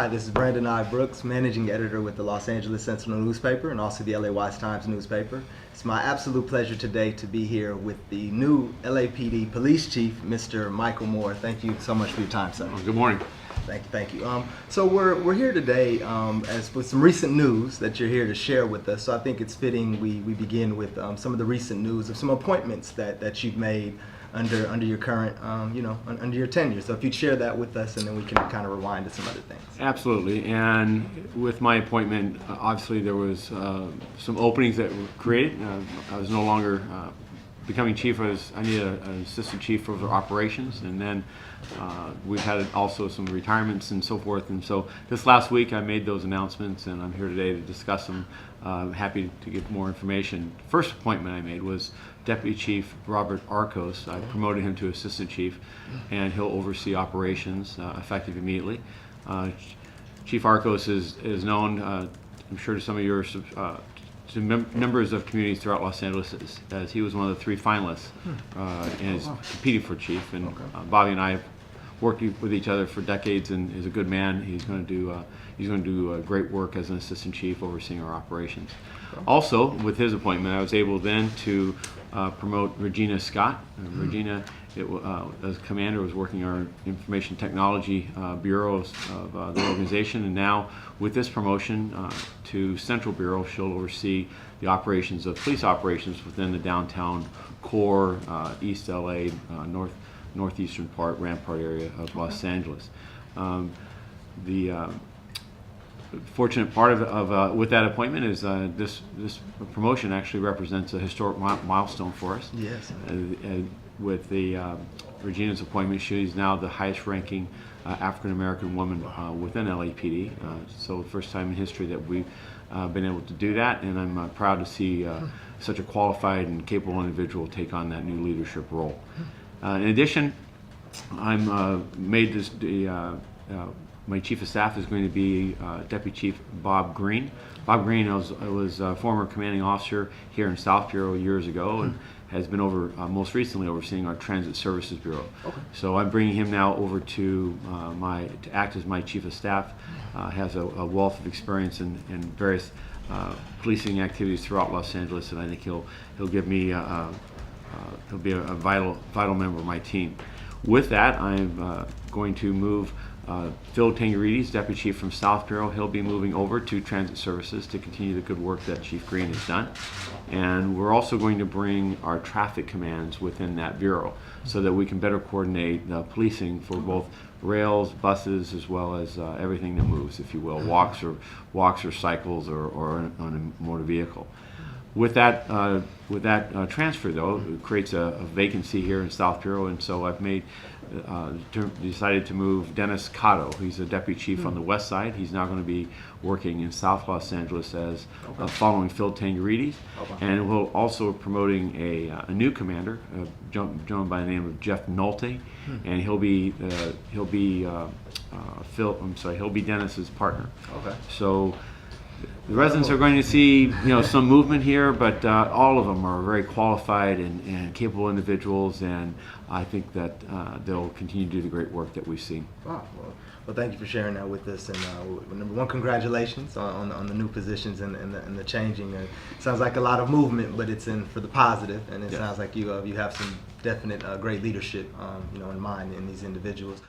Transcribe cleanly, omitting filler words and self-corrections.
Hi, this is Brandon I. Brooks, managing editor with the Los Angeles Sentinel newspaper and also the LA Times newspaper. It's my absolute pleasure today to be here with the new LAPD police chief, Mr. Michel Moore. Thank you so much for your time, sir. Good morning. Thank you. So we're here today as with some recent news that you're here to share with us. So I think it's fitting we begin with some of the recent news of some appointments that you've made under your current, under your tenure. So if you'd share that with us, and then we can kind of rewind to some other things. Absolutely. And with my appointment, obviously there was some openings that were created. I was no longer becoming chief. I needed an assistant chief for operations, and then we've had also some retirements and so forth. And so this last week I made those announcements, and I'm here today to discuss them. Happy to give more information. First appointment I made was Deputy Chief Robert Arcos. I promoted him to Assistant Chief, and he'll oversee operations effective immediately. Chief Arcos is known, I'm sure, to some of your members of communities throughout Los Angeles, as he was one of the 3 finalists and is competing for chief. And Bobby and I have worked with each other for decades, and is a good man. He's going to do great work as an assistant chief overseeing our operations. Also, with his appointment, I was able then to promote Regina Scott. Regina, as commander, was working our information technology bureaus of the organization, and now with this promotion to Central Bureau, she'll oversee the operations of police operations within the downtown core, East LA, northeastern part, Rampart area of Los Angeles. The fortunate part with that appointment is this promotion actually represents a historic milestone for us. Yes. With Regina's appointment, she's now the highest ranking African American woman within LAPD. So the first time in history that we've been able to do that, and I'm proud to see such a qualified and capable individual take on that new leadership role. In addition, I'm made this my chief of staff is going to be Deputy Chief Bob Green. Bob Green was a former commanding officer here in South Bureau years ago, and has been most recently overseeing our Transit Services Bureau. So I'm bringing him now over to act as my chief of staff. Has a wealth of experience in various policing activities throughout Los Angeles, and I think he'll give me he'll be a vital member of my team. With that, I'm going to move Phil Tangarides, Deputy Chief from South Bureau. He'll be moving over to Transit Services to continue the good work that Chief Green has done. And we're also going to bring our traffic commands within that bureau so that we can better coordinate policing for both rails, buses, as well as everything that moves, if you will, walks or cycles or on a motor vehicle. With that transfer, though, it creates a vacancy here in South Bureau, and so I've decided to move Dennis Cotto. He's a deputy chief on the west side. He's now going to be working in South Los Angeles as following Phil Tangarides, and we'll also promoting a new commander, a gentleman by the name of Jeff Nolte, and he'll be Dennis's partner. So the residents are going to see, some movement here, but all of them are very qualified and capable individuals, and I think that they'll continue to do the great work that we've seen. Wow. Well, thank you for sharing that with us. And number one, congratulations on the new positions and the changing. It sounds like a lot of movement, but it's for the positive, and it sounds like you have some definite great leadership, in mind in these individuals.